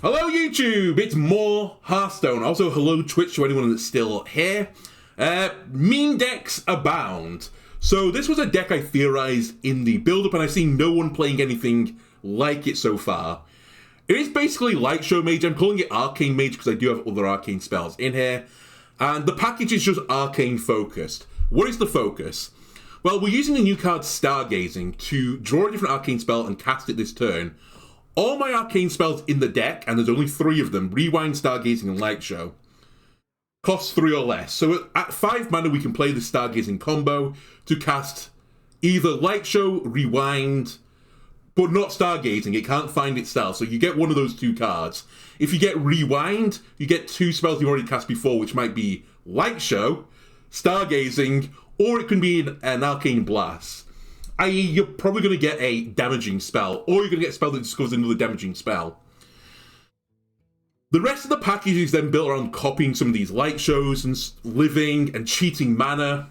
Hello YouTube, it's more Hearthstone. Also hello Twitch to anyone that's still here. Meme decks abound. So this was a deck I theorized in the build-up and I've seen no one playing anything like it so far. It is basically Light Show Mage. I'm calling it Arcane Mage because I do have other arcane spells in here. And the package is just arcane focused. What is the focus? Well, we're using the new card Stargazing to draw a different arcane spell and cast it this turn. All my arcane spells in the deck, and there's only 3 of them, Rewind, Stargazing, and Light Show, cost 3 or less. So at 5 mana, we can play the Stargazing combo to cast either Light Show, Rewind, but not Stargazing. It can't find itself, so you get one of those 2 cards. If you get Rewind, you get 2 spells you've already cast before, which might be Light Show, Stargazing, or it can be an Arcane Blast. I.e., you're probably going to get a damaging spell, or you're going to get a spell that discovers another damaging spell. The rest of the package is then built around copying some of these Light Shows and living and cheating mana,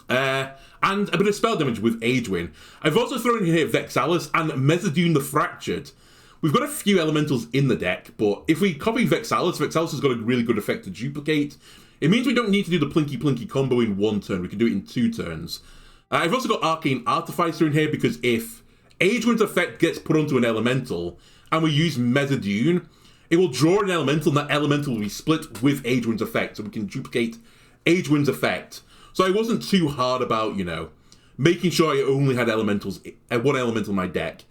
and a bit of spell damage with Age-Win. I've also thrown in here Vexallus and Mes'Adune the Fractured. We've got a few elementals in the deck, but if we copy Vexallus, Vexallus has got a really good effect to duplicate. It means we don't need to do the Plinky combo in 1 turn, we can do it in 2 turns. I've also got Arcane Artificer in here because if Age-Win's effect gets put onto an elemental and we use Mes'Adune, it will draw an elemental and that elemental will be split with Age-Win's effect, so we can duplicate Age-Win's effect. So I wasn't too hard about, making sure I only had elementals, 1 elemental in my deck.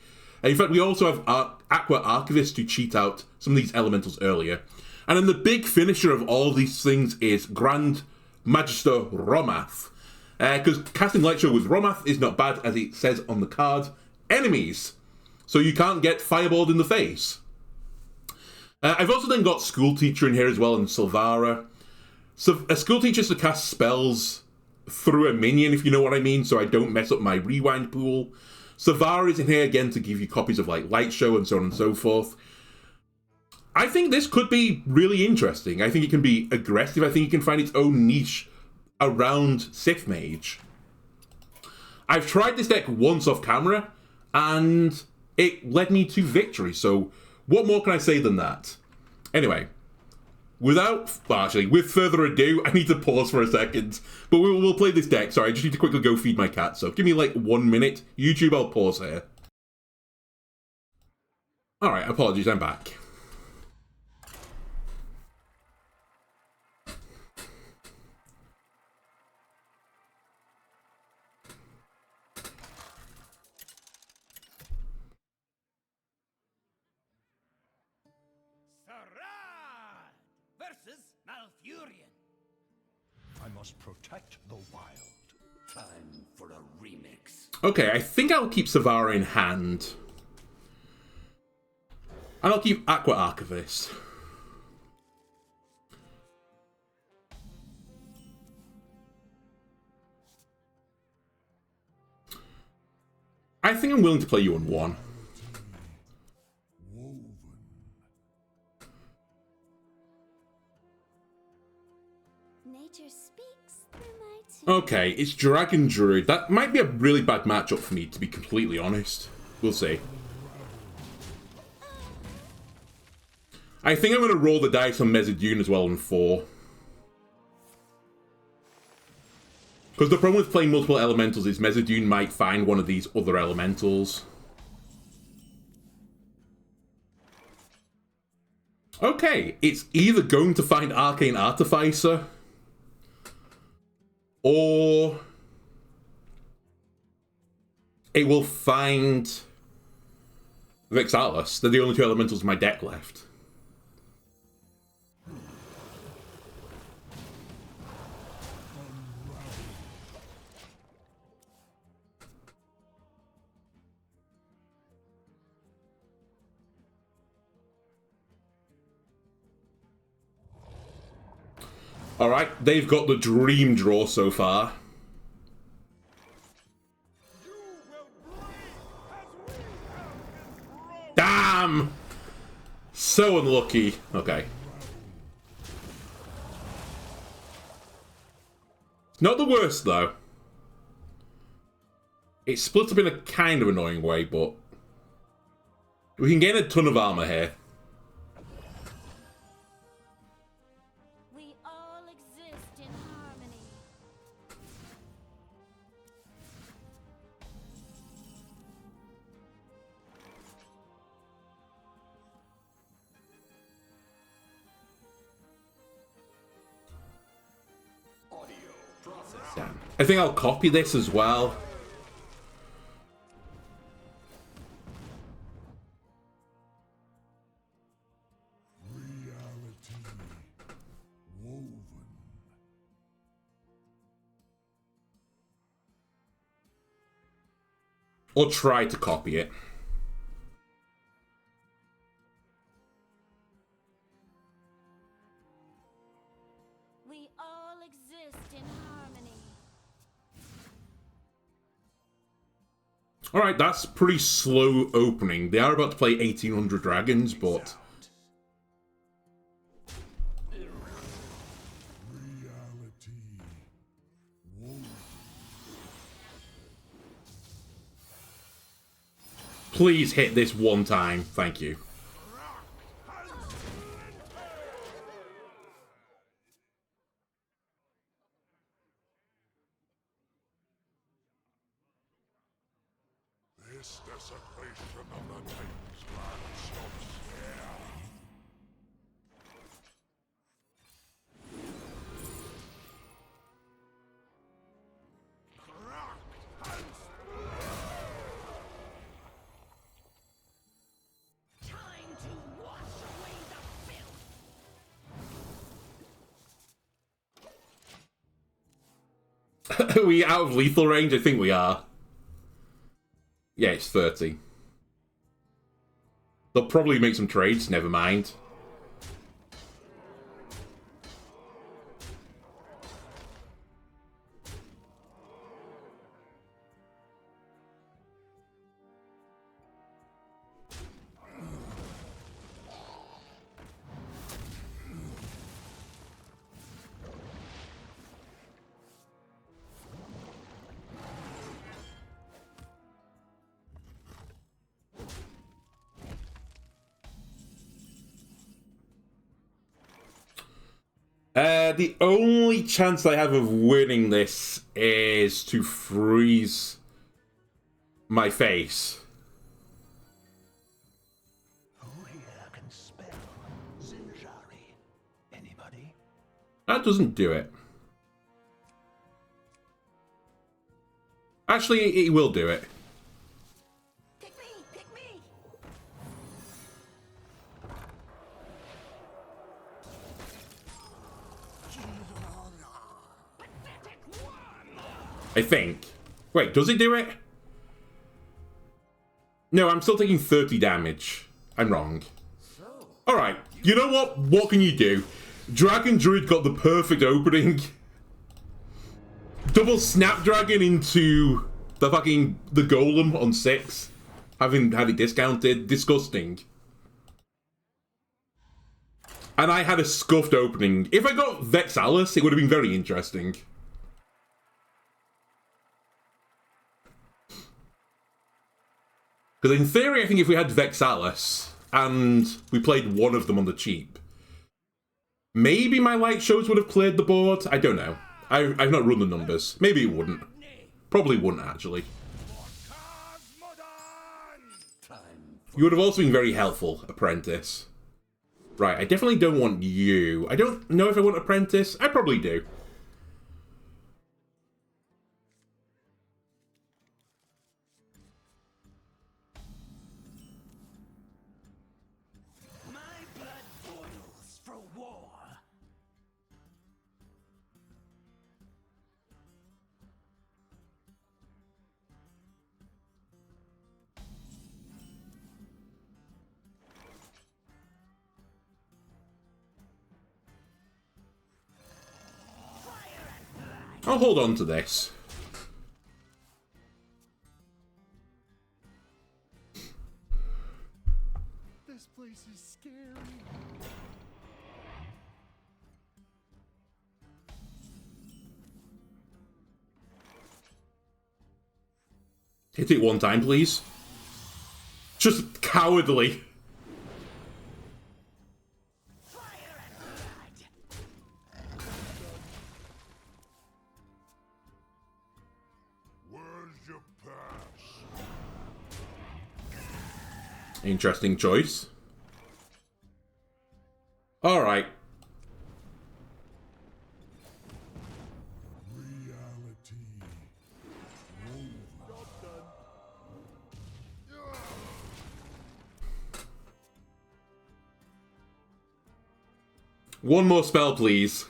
In fact, we also have Aqua Archivist to cheat out some of these elementals earlier. And then the big finisher of all these things is Grand Magister Romath. Because casting Light Show with Romath is not bad, as it says on the card, enemies. So you can't get fireballed in the face. I've also then got School Teacher in here as well, and Silvara. So a School Teacher is to cast spells through a minion, if you know what I mean, so I don't mess up my rewind pool. Silvara is in here again to give you copies of like Light Show and so on and so forth. I think this could be really interesting. I think it can be aggressive. I think it can find its own niche around Sif Mage. I've tried this deck once off camera, and it led me to victory, so what more can I say than that? Anyway, with further ado, I need to pause for a second, but we'll play this deck. Sorry, I just need to quickly go feed my cat, so give me like 1 minute. YouTube, I'll pause here. Alright, apologies, I'm back. Protect the wild. Time for a remix. Okay, I think I'll keep Silvara in hand. And I'll keep Aqua Archivist. I think I'm willing to play you on 1. Okay, it's Dragon Druid. That might be a really bad matchup for me, to be completely honest. We'll see. I think I'm going to roll the dice on Mes'Adune as well on 4. Because the problem with playing multiple elementals is Mes'Adune might find one of these other elementals. Okay, it's either going to find Arcane Artificer, or it will find Vexallus. They're the only 2 elementals in my deck left. Alright, they've got the dream draw so far. Damn! So unlucky. Okay. Not the worst, though. It splits up in a kind of annoying way, but we can gain a ton of armor here. I think I'll copy this as well. Or try to copy it. We all exist in harmony. Alright, that's pretty slow opening. They are about to play 1800 dragons, but... Please hit this one time. Thank you. This desecration of the Titan's land stops here. Time to wash away the filth. Are we out of lethal range? I think we are. Yeah, it's 30. They'll probably make some trades, never mind. The only chance I have of winning this is to freeze my face. Who here can spell Zinjari? Anybody? That doesn't do it. Actually, it will do it. Pick me, pick me. I think. Wait, does it do it? No, I'm still taking 30 damage. I'm wrong. Alright, you know what? What can you do? Dragon Druid got the perfect opening. Double Snapdragon into the golem on 6. Having had it discounted. Disgusting. And I had a scuffed opening. If I got Vexallus, it would have been very interesting. Because in theory, I think if we had Vexallus and we played one of them on the cheap, maybe my light shows would have cleared the board. I don't know. I've not run the numbers. Maybe it wouldn't. Probably wouldn't, actually. You would have also been very helpful, Apprentice. Right, I definitely don't want you. I don't know if I want Apprentice. I probably do. I'll hold on to this. This place is scary. Hit it one time, please. Just cowardly. Interesting choice. Alright. Reality One more spell, please.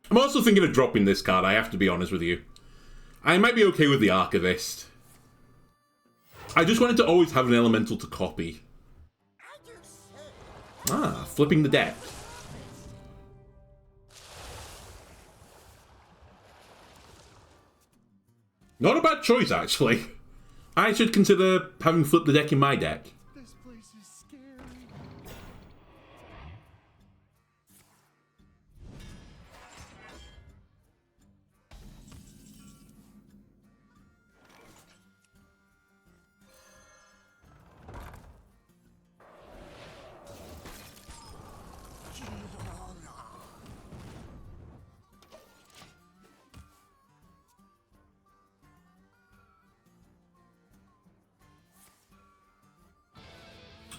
I'm also thinking of dropping this card, I have to be honest with you. I might be okay with the Archivist. I just wanted to always have an elemental to copy. Ah, flipping the deck. Not a bad choice, actually. I should consider having flipped the deck in my deck. This place is scary.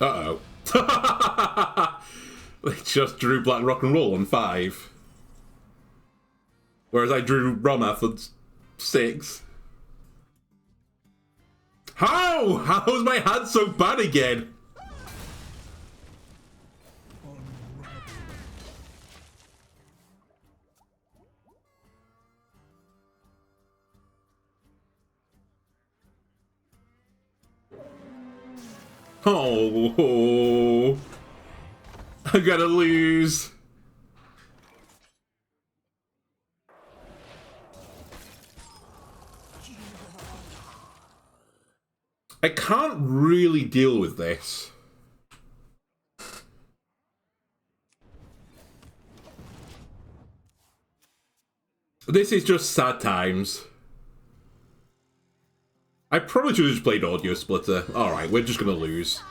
Uh-oh. They just drew Black Rock and Roll on 5. Whereas I drew Romath on 6. How? How is my hand so bad again? Oh, I gotta lose. I can't really deal with this. This is just sad times. I probably should have just played Audio Splitter. Alright, we're just gonna lose.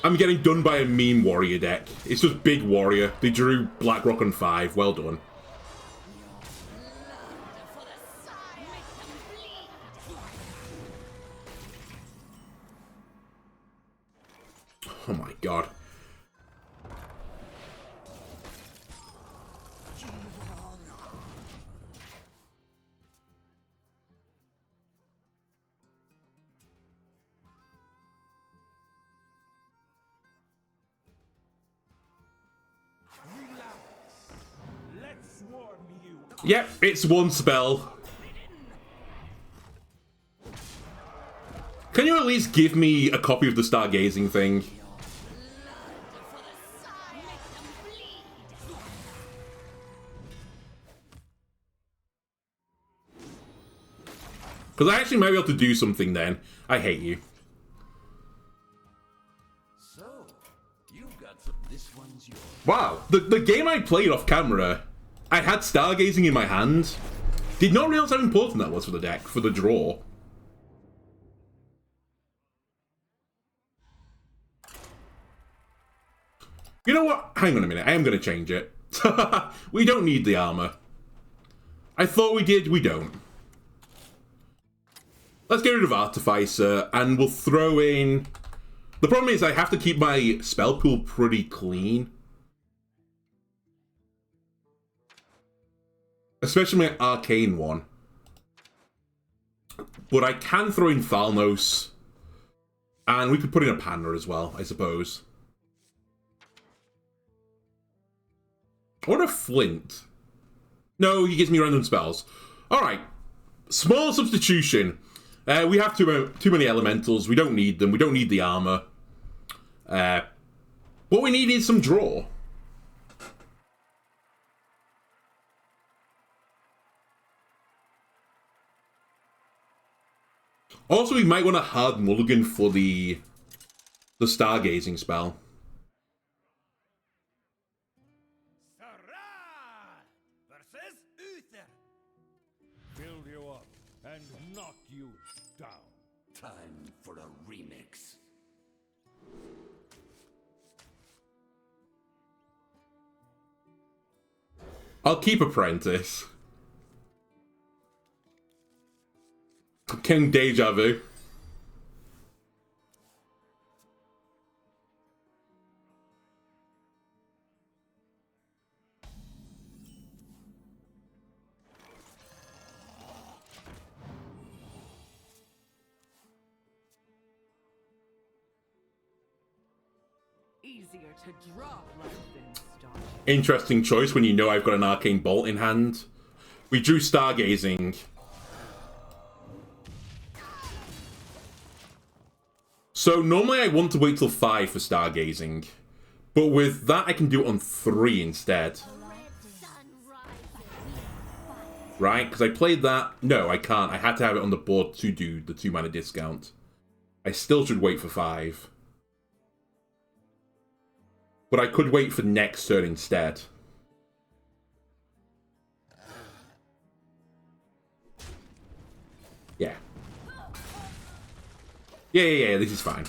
I'm getting done by a meme warrior deck. It's just big warrior. They drew Blackrock on 5. Well done. Oh my god. Yep, it's one spell. Can you at least give me a copy of the Stargazing thing? Because I actually might be able to do something then. I hate you. So, you've got some. This one's yours. Wow, the game I played off camera, I had Stargazing in my hand. Did not realize how important that was for the deck, for the draw. You know what? Hang on a minute, I am going to change it. We don't need the armor. I thought we did, we don't. Let's get rid of Artificer, and we'll throw in... The problem is I have to keep my spell pool pretty clean. Especially my Arcane one. But I can throw in Thalnos. And we could put in a Panda as well, I suppose. Or a Flint. No, he gives me random spells. Alright. Small substitution. We have too many elementals. We don't need them. We don't need the armor. What we need is some draw. Also, we might want a hard mulligan for the Stargazing spell. Versus Uther. Build you up and knock you down. Time for a remix. I'll keep Apprentice. King Deja Vu. Easier to drop like than start. Interesting choice when you know I've got an Arcane Bolt in hand. We drew Stargazing. So normally I want to wait till 5 for Stargazing. But with that I can do it on 3 instead. Right? Because I played that. No, I can't. I had to have it on the board to do the 2 mana discount. I still should wait for 5. But I could wait for next turn instead. Yeah. Yeah, this is fine.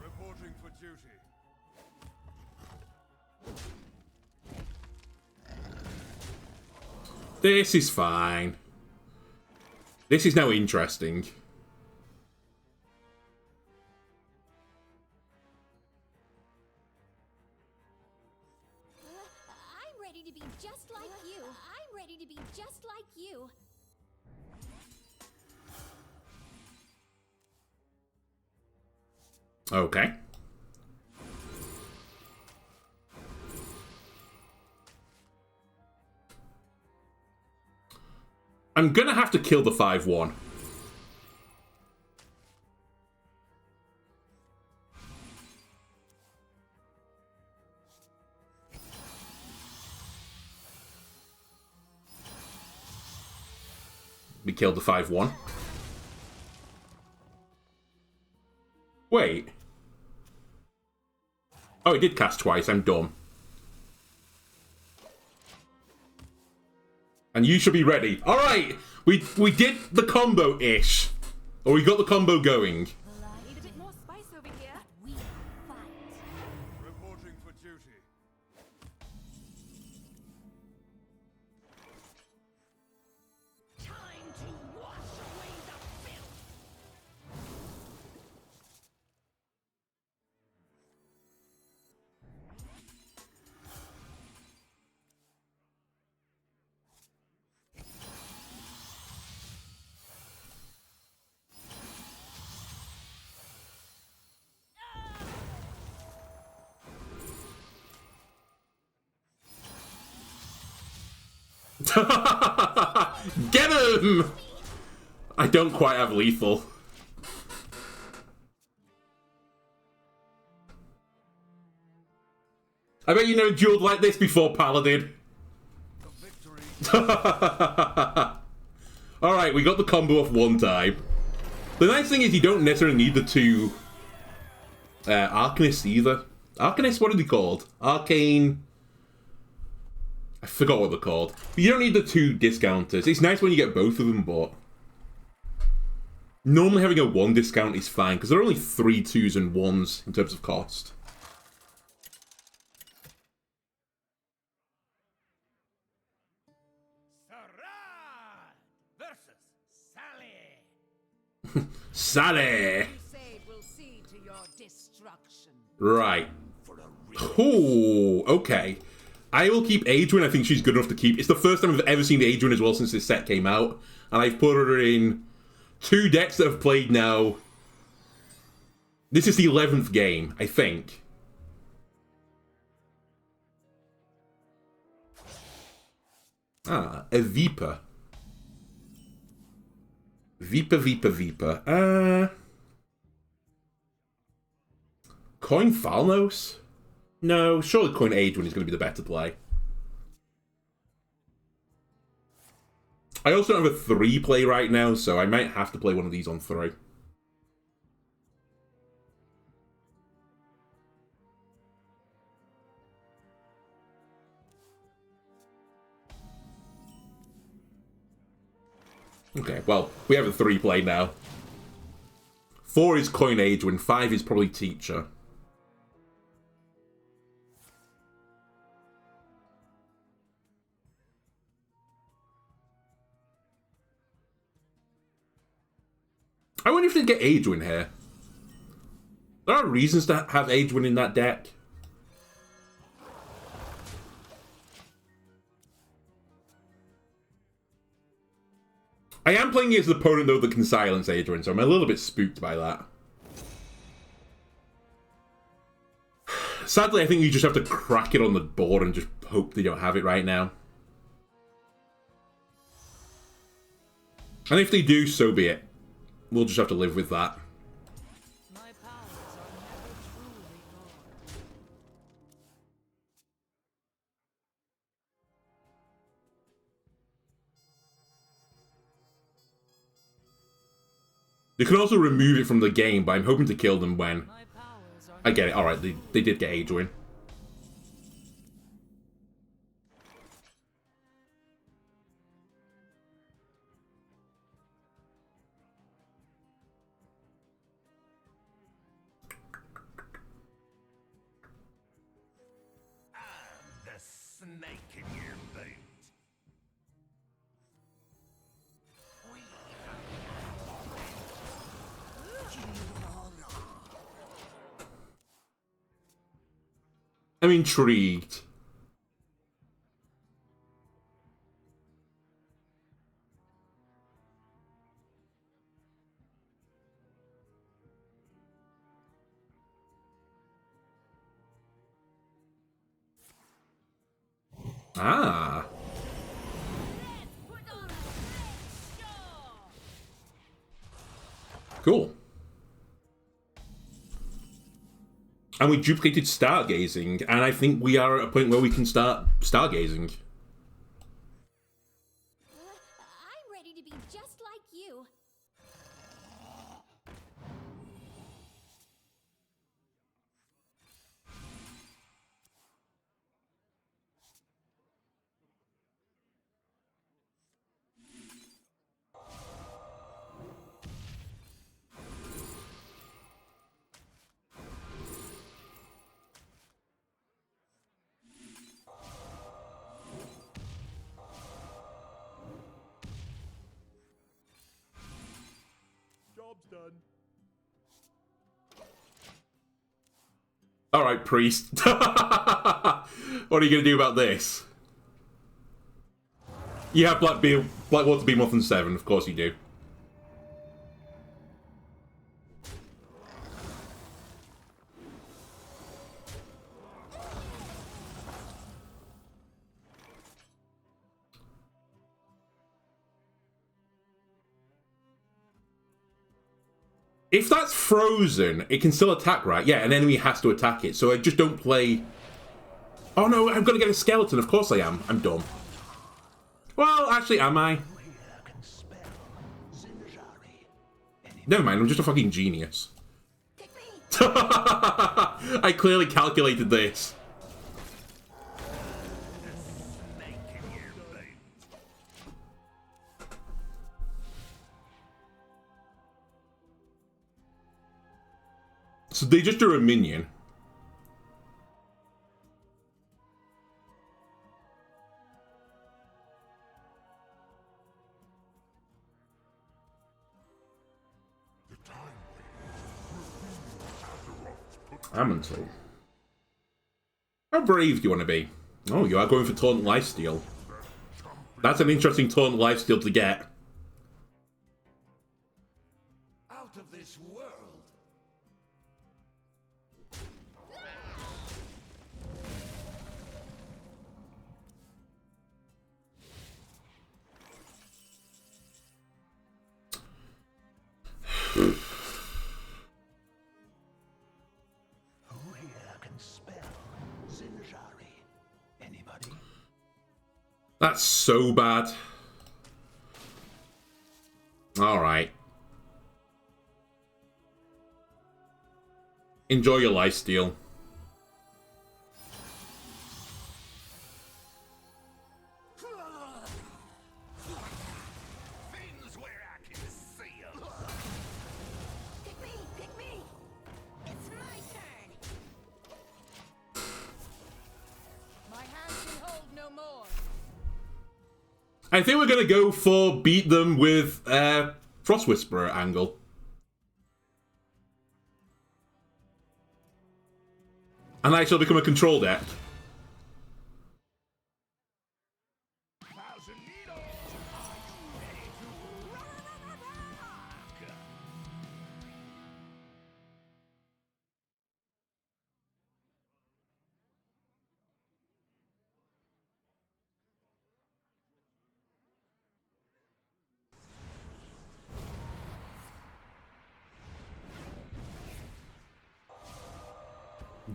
Reporting for duty. This is fine. This is now interesting. I'm ready to be just like you. I'm ready to be just like you. Okay. I'm gonna have to kill the 5/1. We killed the 5/1. Wait. Oh, it did cast twice. I'm dumb. And you should be ready. All right, we did the combo-ish, or we got the combo going. Need a bit more spice over here. We fight. Reporting for duty. Time to wash away the filth. Get him! I don't quite have lethal. I bet you never dueled like this before, Paladin. The victory. Alright, we got the combo off one time. The nice thing is you don't necessarily need the 2 Arcanists either. Arcanists, what are they called? Arcane... I forgot what they're called. But you don't need the 2 discounters. It's nice when you get both of them, but... Normally having a 1 discount is fine, because there are only 3 2s and 1s in terms of cost. Sarah versus Sally. Sally! Crusade will see to your destruction. Right. Ooh, okay. I will keep Adrian. I think she's good enough to keep. It's the first time I've ever seen Adrian as well since this set came out. And I've put her in 2 decks that I've played now. This is the 11th game, I think. Ah, a Viper. Viper. Coin Falnos? No, surely Coin Adrian is going to be the better play. I also don't have a 3 play right now, so I might have to play one of these on 3. Okay, well, we have a 3 play now. 4 is Coin Adrian, 5 is probably Teacher. I wonder if they get Adrian here. There are reasons to have Adrian in that deck. I am playing against an opponent, though, that can silence Adrian, so I'm a little bit spooked by that. Sadly, I think you just have to crack it on the board and just hope they don't have it right now. And if they do, so be it. We'll just have to live with that. My powers are never truly gone. You can also remove it from the game, but I'm hoping to kill them when... I get it, alright, they did get Adrian. The snake in your boot. I'm intrigued. Ah. Cool. And we duplicated Stargazing, and I think we are at a point where we can start Stargazing. I'm ready to be just like you. Done. Alright, priest. What are you going to do about this? You have Blackwater Behemoth and 7, of course you do. If that's frozen, it can still attack, right? Yeah, an enemy has to attack it, so I just don't play... Oh no, I'm gonna get a skeleton, of course I am. I'm dumb. Well, actually, am I? Never mind, I'm just a fucking genius. I clearly calculated this. So they just drew a minion. Amontel. How brave do you want to be? Oh, you are going for Taunt Lifesteal. That's an interesting Taunt Lifesteal to get. Out of this world. That's so bad. Alright. Enjoy your lifesteal. Pick me! It's my turn! My hand can hold no more. I think we're going to go for beat them with Frost Whisperer angle. And I shall become a control deck.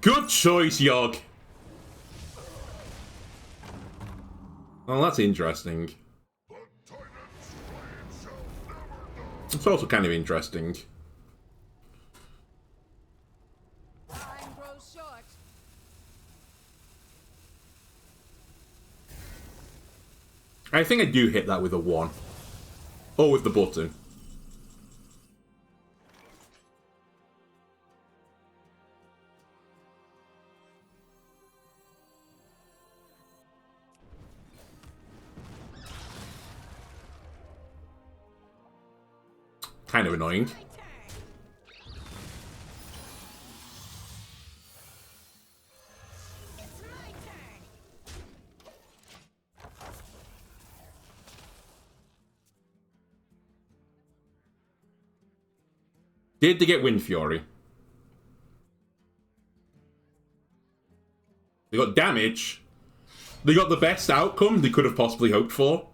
Good choice, Yogg. Well, that's interesting. It's also kind of interesting. Time grows short. I think I do hit that with a 1. Or with the button. Kind of annoying. Did they get Wind Fury? They got damage. They got the best outcome they could have possibly hoped for.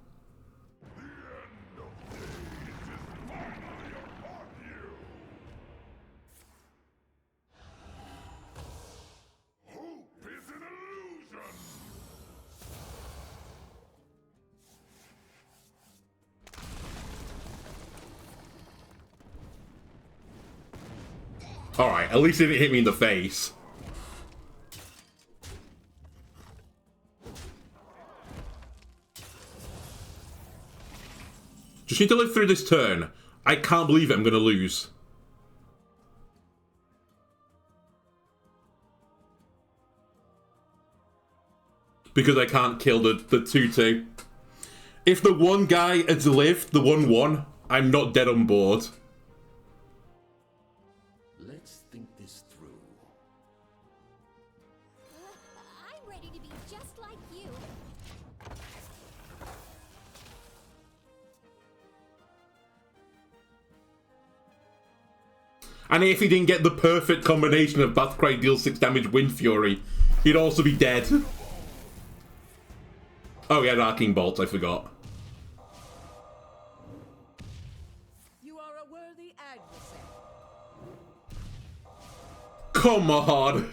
Alright, at least it didn't hit me in the face. Just need to live through this turn. I can't believe it, I'm gonna lose. Because I can't kill the 2-2. If the one guy had lived, the 1-1, I'm not dead on board. I'm ready to be just like you. And if he didn't get the perfect combination of Battlecry deals 6 damage, Wind Fury, he'd also be dead. Oh, he had Arcane Bolt, I forgot. You are a worthy adversary. Come on!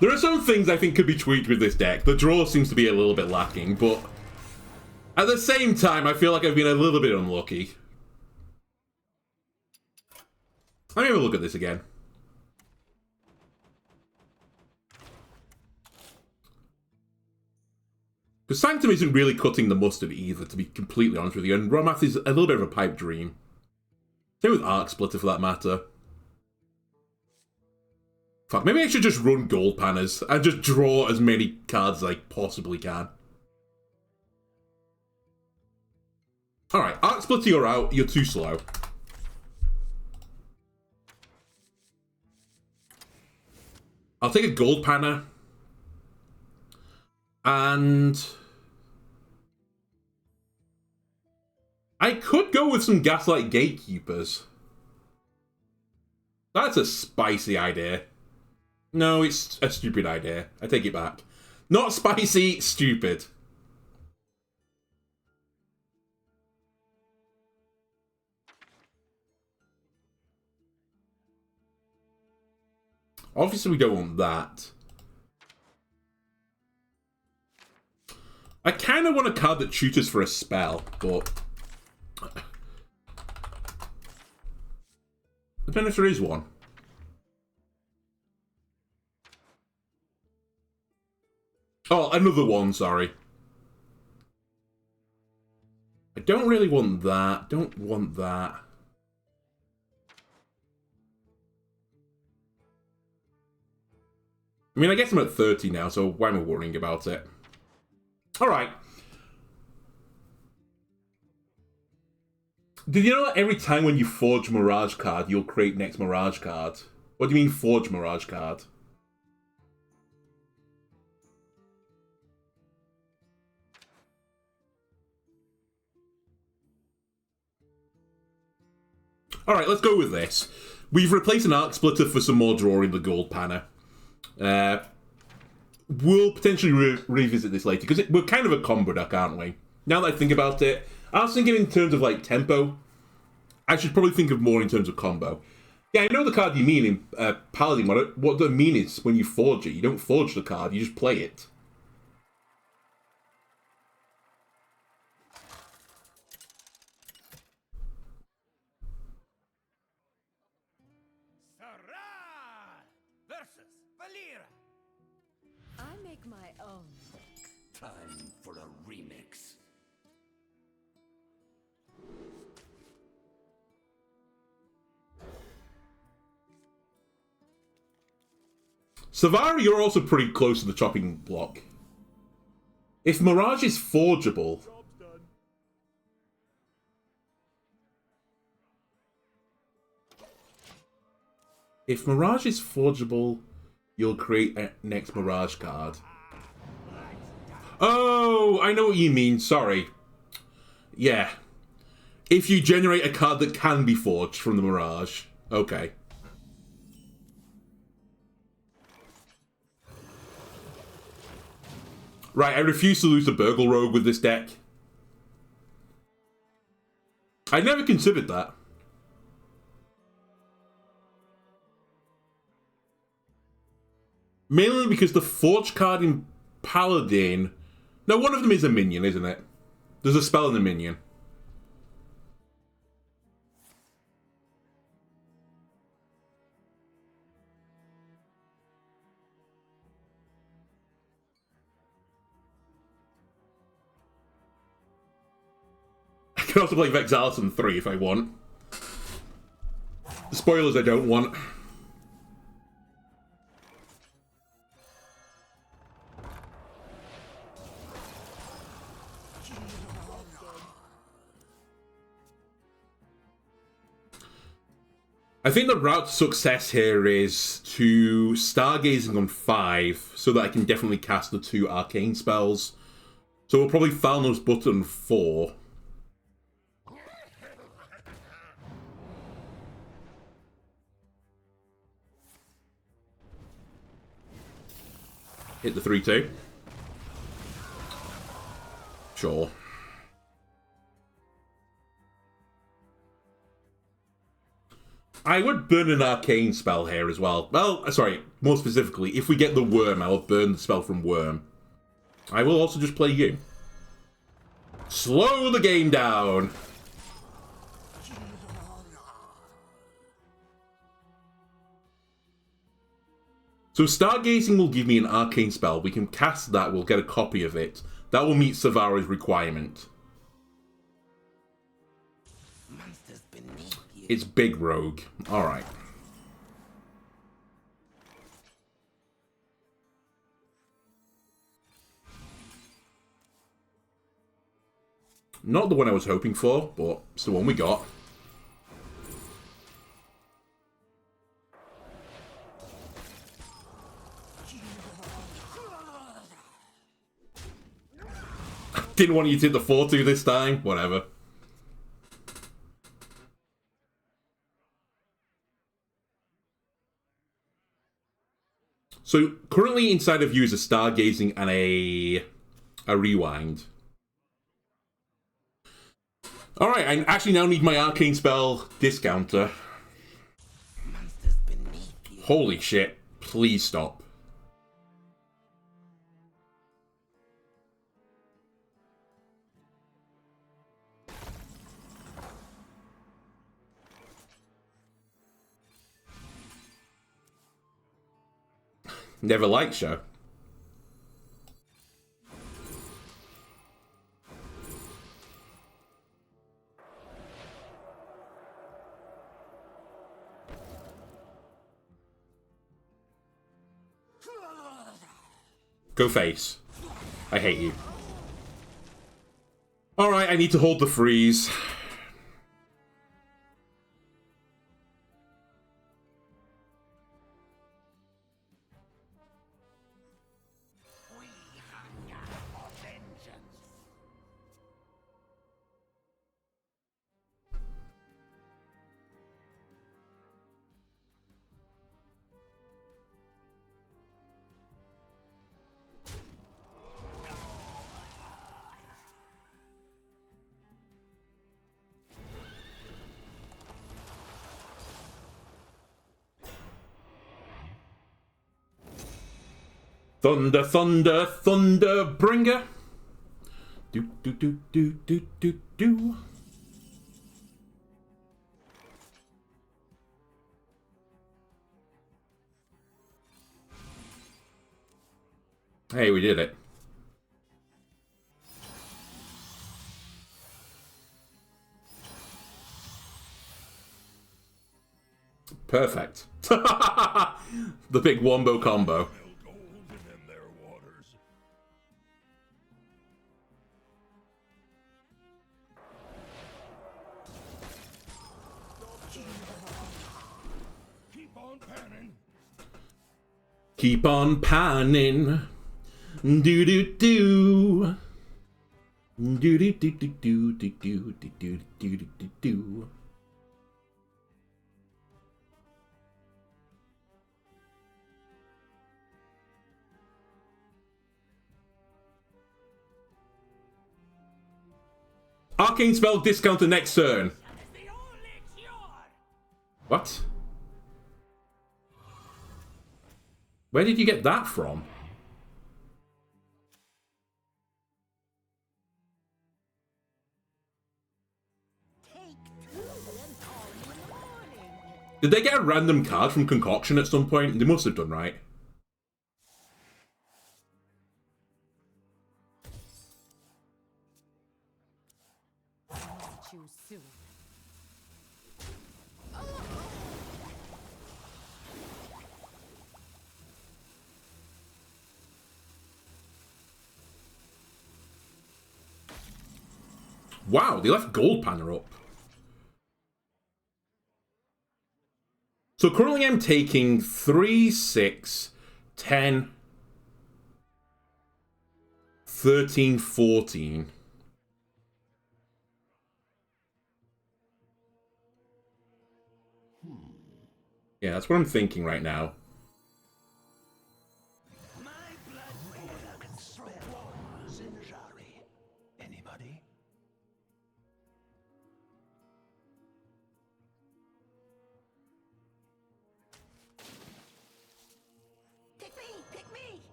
There are some things I think could be tweaked with this deck. The draw seems to be a little bit lacking, but at the same time, I feel like I've been a little bit unlucky. Let me have a look at this again. Because Sanctum isn't really cutting the mustard either, to be completely honest with you, and Romath is a little bit of a pipe dream. Same with Arc Splitter for that matter. Fuck, maybe I should just run Gold Panners and just draw as many cards as I possibly can. Alright, Arc Splitter, you're out. You're too slow. I'll take a Gold Panner. And I could go with some Gaslight Gatekeepers. That's a spicy idea. No, it's a stupid idea. I take it back. Not spicy, stupid. Obviously, we don't want that. I kind of want a card that tutors for a spell, but I don't know if there is one. Oh, another one, sorry. I don't really want that. Don't want that. I mean, I guess I'm at 30 now, so why am I worrying about it? Alright. Did you know that every time when you forge Mirage card, you'll create next Mirage card? What do you mean forge Mirage card? Alright, let's go with this. We've replaced an Arc Splitter for some more draw in the Gold Panner. We'll potentially revisit this later, because we're kind of a combo deck, aren't we? Now that I think about it, I was thinking in terms of, like, tempo. I should probably think of more in terms of combo. Yeah, I know the card you mean in Paladin. What the mean is when you forge it. You don't forge the card, you just play it. Versus Valera. I make my own. Time for a remix. Savari, you're also pretty close to the chopping block. If Mirage is forgeable... If Mirage is forgeable, you'll create a next Mirage card. Oh, I know what you mean, sorry. Yeah. If you generate a card that can be forged from the Mirage. Okay. Right, I refuse to lose the Burgle Rogue with this deck. I never considered that. Mainly because the Forge card in Paladin... No, one of them is a minion, isn't it? There's a spell in the minion. I can also play Vexallus in 3 if I want. Spoilers I don't want. I think the route to success here is to Stargazing on 5 so that I can definitely cast the 2 arcane spells. So we'll probably Thalnos button 4. Hit the 3-2. Sure. I would burn an arcane spell here as well. Well, sorry, more specifically, if we get the Wyrm, I will burn the spell from Wyrm. I will also just play you. Slow the game down! So Stargazing will give me an arcane spell. We can cast that, we'll get a copy of it. That will meet Savara's requirement. It's Big Rogue. Alright. Not the one I was hoping for, but it's the one we got. Didn't want you to hit the 4-2 this time. Whatever. So, currently inside of you is a Stargazing and a Rewind. Alright, I actually now need my Arcane Spell Discounter. Holy shit. Please stop. Never liked show. Go face. I hate you. Alright, I need to hold the freeze. Thunder, thunder, thunder bringer. Do, do, do, do, do, do, do. Hey, we did it. Perfect. The big wombo combo. Keep on panning. Do do do. Do do do do do do do do do do do. Arcane spell discounter next turn. What? Where did you get that from? Did they get a random card from Concoction at some point? They must have done, right? Wow, they left Gold Panner up. So currently I'm taking 3, 6, 10, 13, 14. Yeah, that's what I'm thinking right now.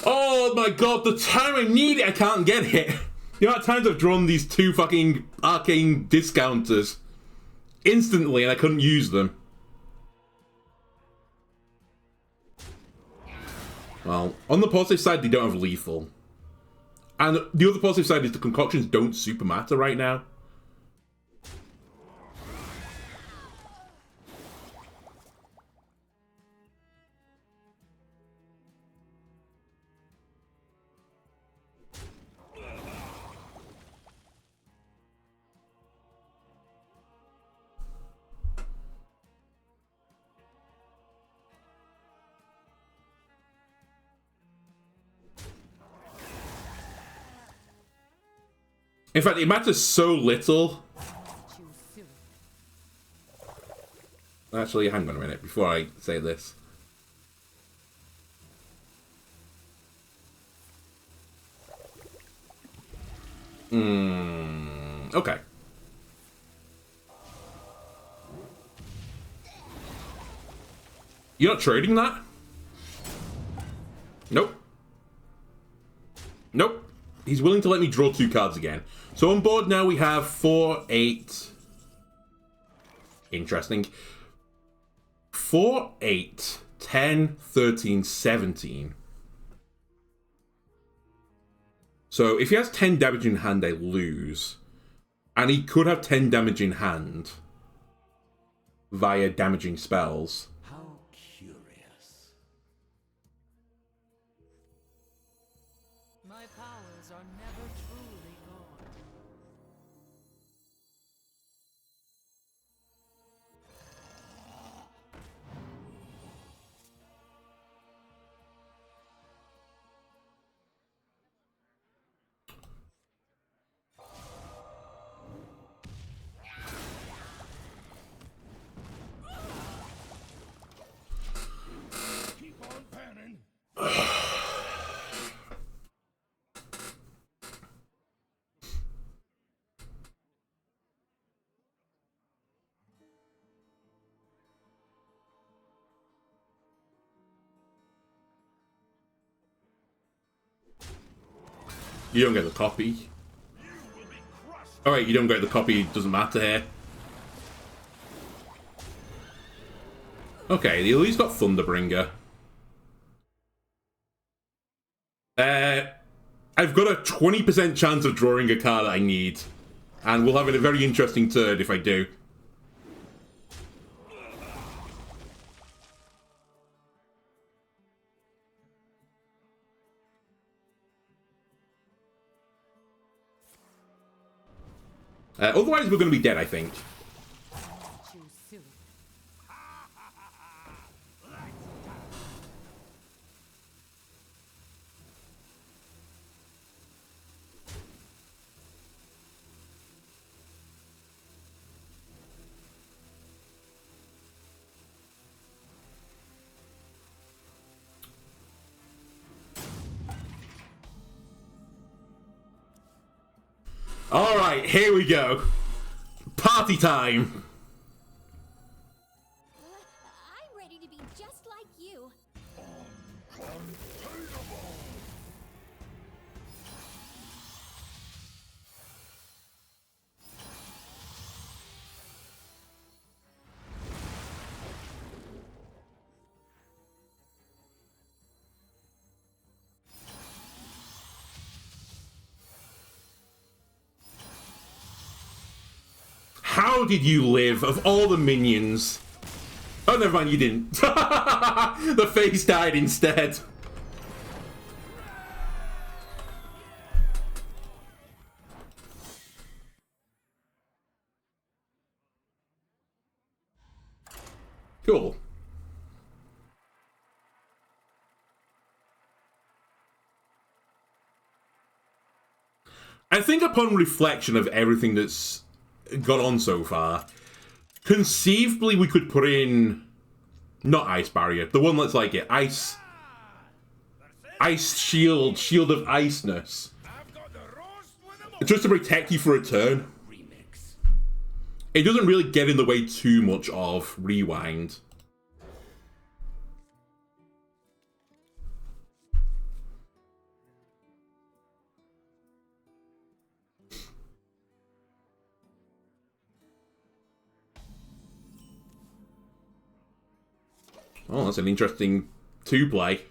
Oh my god, the time I need it, I can't get it. The amount of times I've drawn these two fucking arcane discounters instantly and I couldn't use them. Well, on the positive side, they don't have lethal. And the other positive side is the concoctions don't super matter right now. In fact, it matters so little. Actually, hang on a minute before I say this. Okay. You're not trading that? Nope. Nope. He's willing to let me draw 2 cards again. So on board now we have 4, 8. Interesting. 4, 8, 10, 13, 17. So if he has 10 damage in hand, I lose. And he could have 10 damage in hand via damaging spells. How curious. My powers are never truly gone. You don't get the copy. Alright, you don't get the copy, doesn't matter here. Okay, they at least got Thunderbringer. I've got a 20% chance of drawing a card I need. And we'll have a very interesting turn if I do. Otherwise, we're going to be dead, I think. Alright, here we go. Party time. I'm ready to be just like you. How did you live, of all the minions? Oh, never mind, you didn't. The face died instead. Cool. I think upon reflection of everything that's got on so far, conceivably we could put in not ice barrier, the one that's like it, ice shield of iceness, just to protect you for a turn. It doesn't really get in the way too much of rewind. Oh, that's an interesting two-play.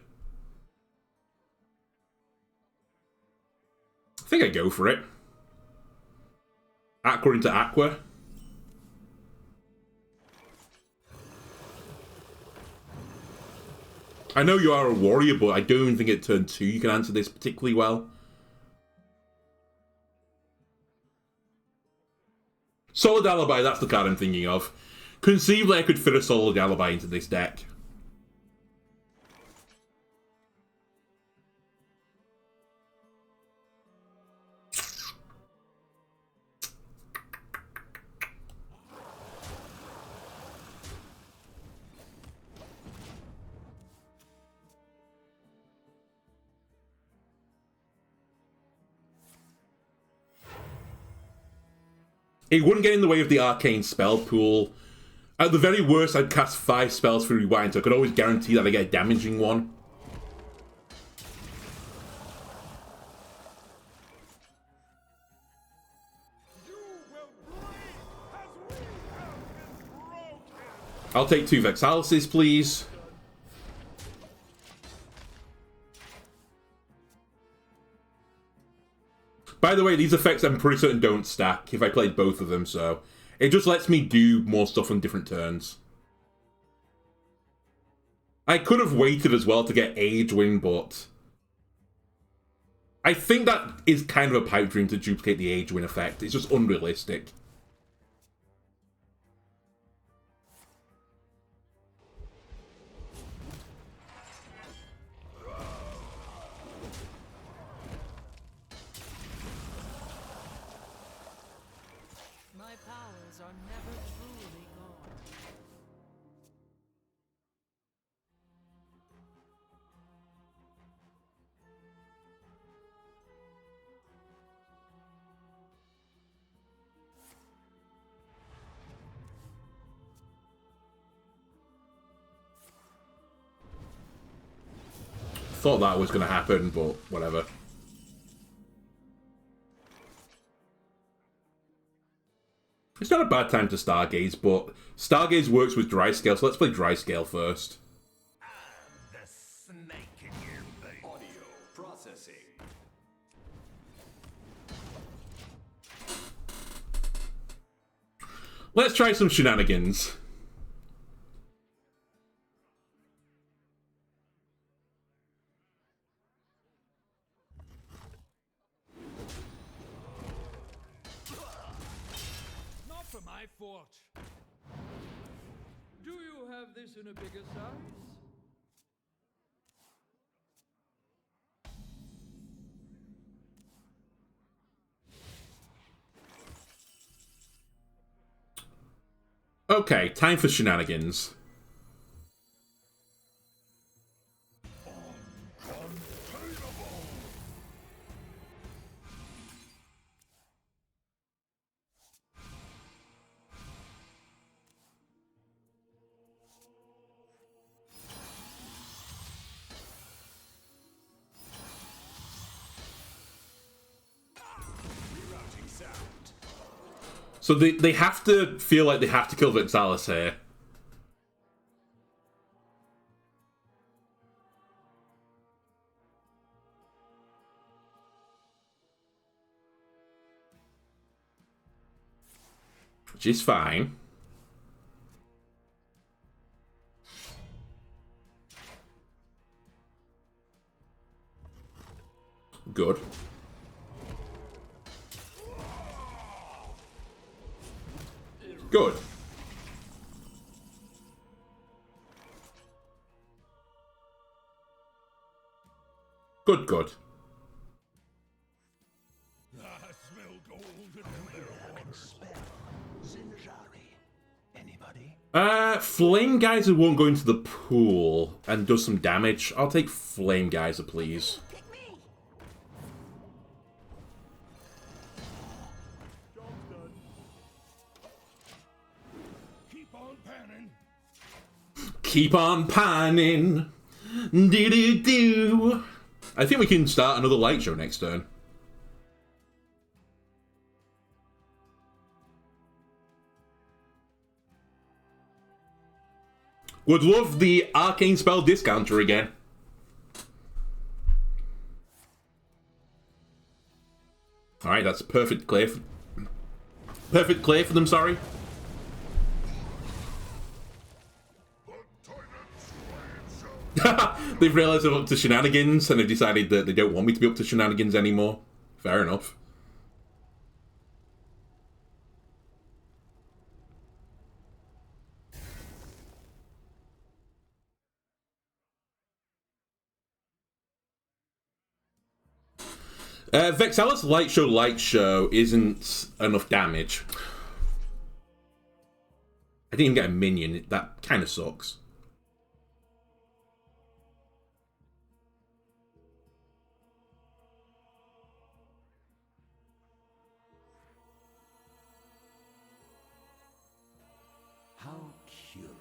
I think I'd go for it. Aqua into Aqua. I know you are a warrior, but I don't think at turn 2 you can answer this particularly well. Solid Alibi, that's the card I'm thinking of. Conceivably, I could fit a Solid Alibi into this deck. It wouldn't get in the way of the arcane spell pool. At the very worst, I'd cast 5 spells for rewind, so I could always guarantee that I get a damaging one. I'll take 2 Vexalluses, please. By the way, these effects I'm pretty certain don't stack if I played both of them, so it just lets me do more stuff on different turns. I could have waited as well to get Age Win, but I think that is kind of a pipe dream to duplicate the Age Win effect. It's just unrealistic. Thought that was going to happen, but whatever. It's not a bad time to Stargaze, but Stargaze works with Drycale, so let's play Drycale first. The snake in your bait. Audio processing. Let's try some shenanigans. Not for my fort. Do you have this in a bigger size? Okay, time for shenanigans. So they have to feel like they have to kill Vexallus here. Which is fine. Good. Good. Good, good. I smell gold in their waters. Anybody? Flame Geyser won't go into the pool and does some damage. I'll take Flame Geyser, please. Pick me! Keep on panning. Keep on panning. Do-do-do. I think we can start another light show next turn. Would love the arcane spell discounter again. Alright, that's a perfect clear. Perfect clear for them, sorry. They've realised I'm up to shenanigans and they've decided that they don't want me to be up to shenanigans anymore. Fair enough. Vexallus Light Show isn't enough damage. I didn't even get a minion. That kind of sucks. How curious.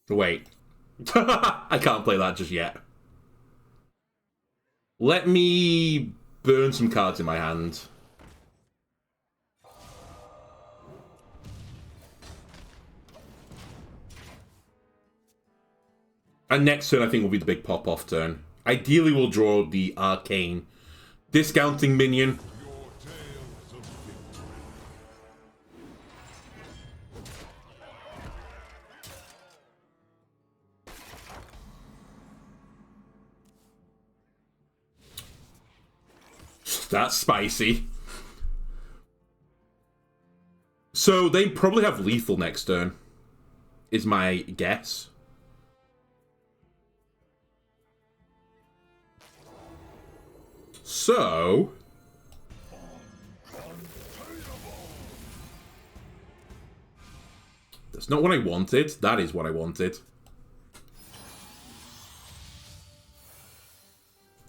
Wait. I can't play that just yet. Let me burn some cards in my hand. And next turn I think will be the big pop-off turn. Ideally we'll draw the Arcane discounting minion. That's spicy. So they probably have lethal next turn, is my guess. So that's not what I wanted. That is what I wanted.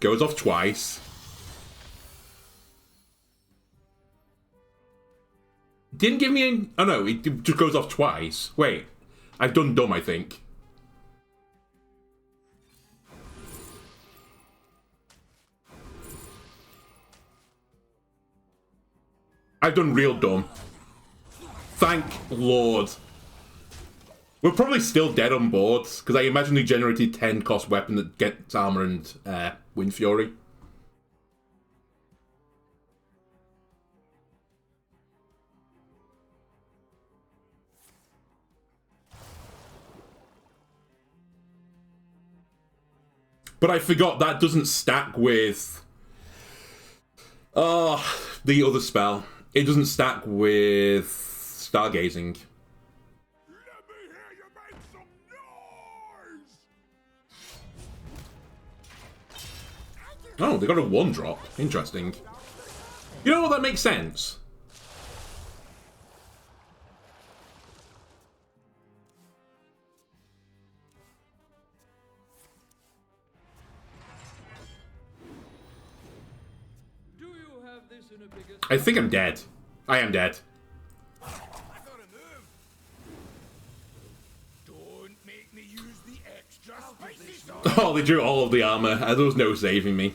Goes off twice. Didn't give me any... Oh no, it just goes off twice. Wait. I've done dumb, I think. I've done real dumb. Thank Lord. We're probably still dead on board, because I imagine they generated 10 cost weapon that gets armor and Wind Fury. But I forgot that doesn't stack with... Oh, the other spell. It doesn't stack with Stargazing. Let me hear you make some noise! Oh, they got a 1-drop. Interesting. You know what? That makes sense. I think I'm dead. I am dead. I gotta move. Don't make me use the extra spicy stuff. Oh, they drew all of the armor. There was no saving me.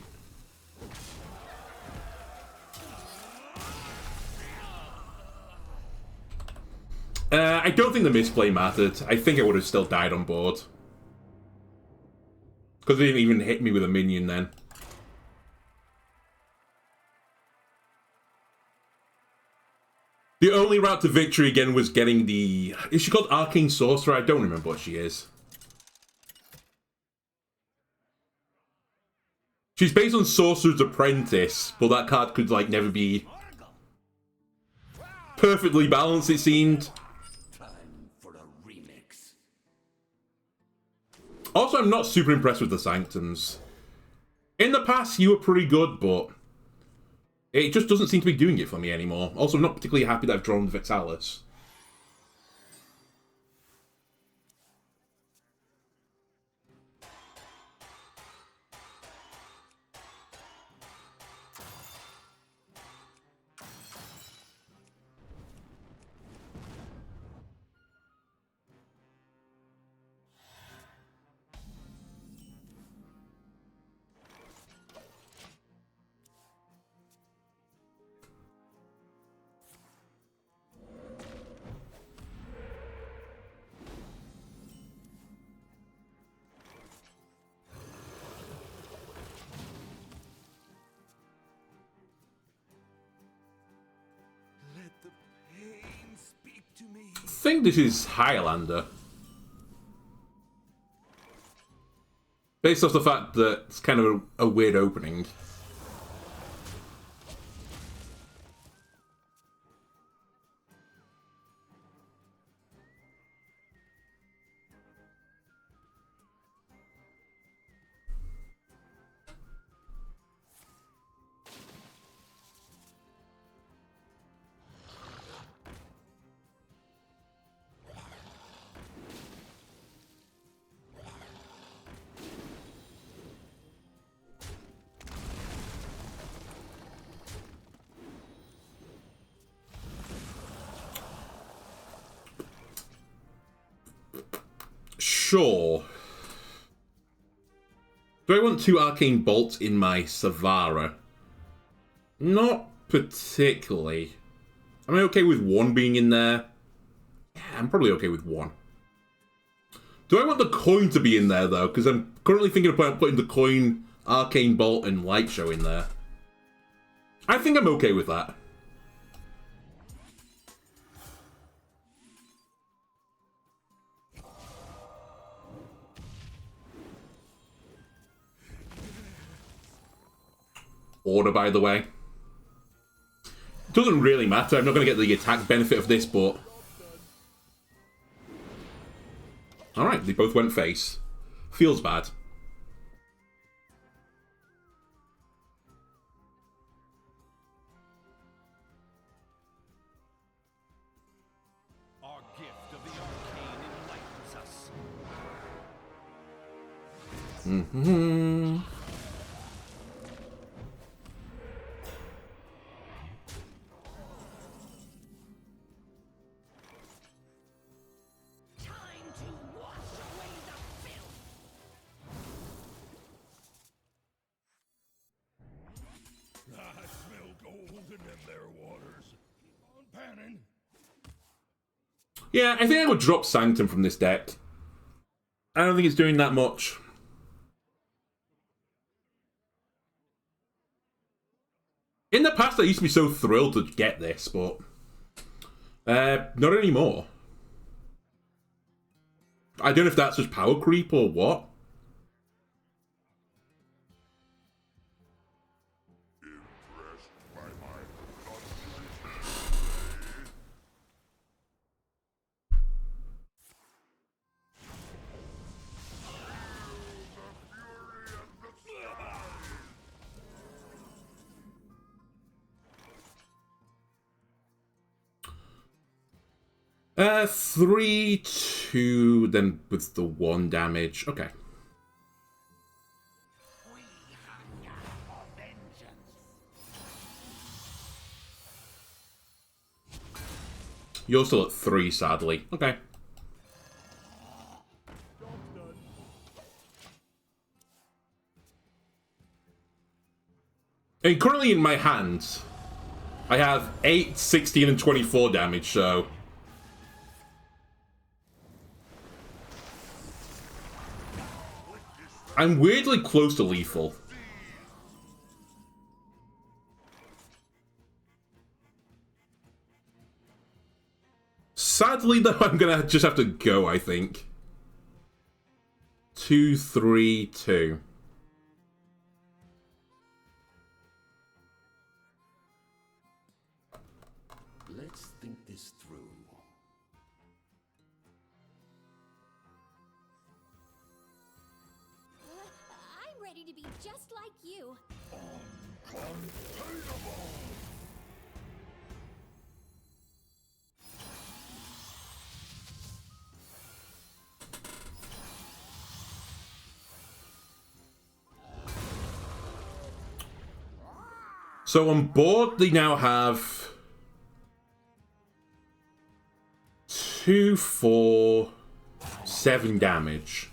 I don't think the misplay mattered. I think I would have still died on board. Because they didn't even hit me with a minion then. The only route to victory again was getting the... Is she called Arcane Sorcerer? I don't remember what she is. She's based on Sorcerer's Apprentice, but that card could, like, never be perfectly balanced, it seemed. Time for a remix. Also, I'm not super impressed with the Sanctums. In the past, you were pretty good, but it just doesn't seem to be doing it for me anymore. Also, I'm not particularly happy that I've drawn Vexallus. I think this is Highlander. Based off the fact that it's kind of a weird opening. Sure. Do I want 2 Arcane Bolts in my Savara? Not particularly. Am I okay with 1 being in there? Yeah, I'm probably okay with 1. Do I want the coin to be in there, though? Because I'm currently thinking about putting the coin, Arcane Bolt, and Light Show in there. I think I'm okay with that. Order, by the way. It doesn't really matter. I'm not going to get the attack benefit of this, but... Alright, they both went face. Feels bad. Our gift of the arcane enlightens us. Mm-hmm. Yeah, I think I would drop Sanctum from this deck. I don't think it's doing that much. In the past, I used to be so thrilled to get this, but not anymore. I don't know if that's just power creep or what. Uh, 3-2, then with the 1 damage. Okay. You're still at 3, sadly. Okay. And currently in my hands, I have 8, 16, and 24 damage, so... I'm weirdly close to lethal. Sadly, though, I'm gonna just have to go, I think. 2, 3, 2. Let's think this through. I'm ready to be just like you. So on board, they now have 2, 4, 7 damage.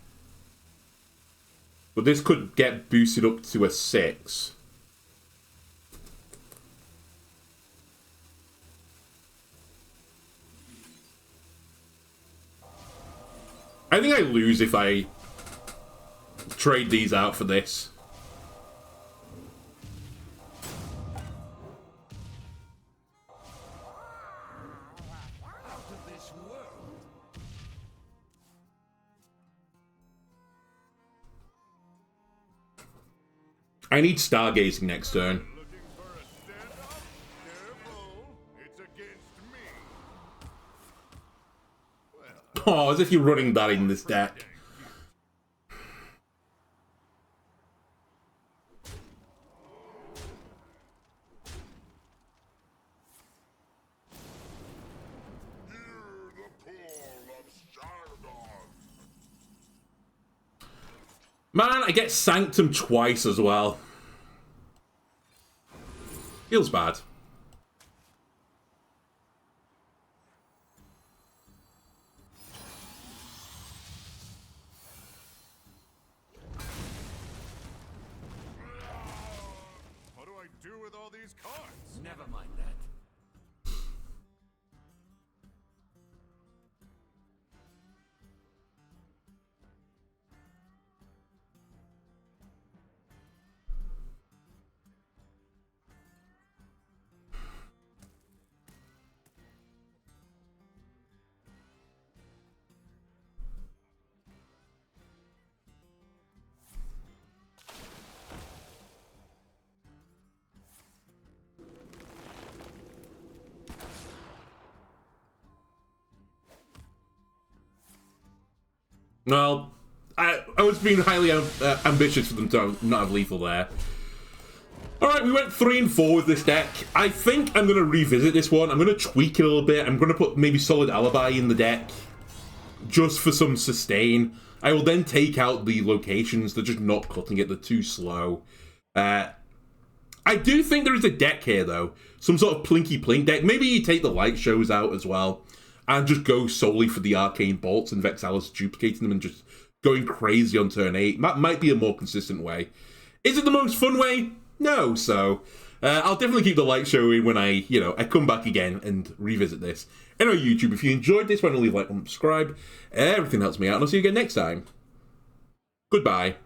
But this could get boosted up to a 6. I think I lose if I trade these out for this. I need Stargazing next turn. Oh, as if you're running that in this deck. Man, I get Sanctum twice as well. Feels bad. What do I do with all these cards? Never mind that. Well, I was being highly ambitious for them to not have lethal there. Alright, we went 3 and 4 with this deck. I think I'm going to revisit this one. I'm going to tweak it a little bit. I'm going to put maybe Solid Alibi in the deck just for some sustain. I will then take out the locations. They're just not cutting it. They're too slow. I do think there is a deck here, though. Some sort of Plinky Plink deck. Maybe you take the light shows out as well and just go solely for the Arcane Bolts and Vexallus duplicating them and just going crazy on turn 8. That might be a more consistent way. Is it the most fun way? No, so I'll definitely keep the light show in when I come back again and revisit this. Anyway, YouTube, if you enjoyed this, why don't leave a like and subscribe. Everything helps me out, and I'll see you again next time. Goodbye.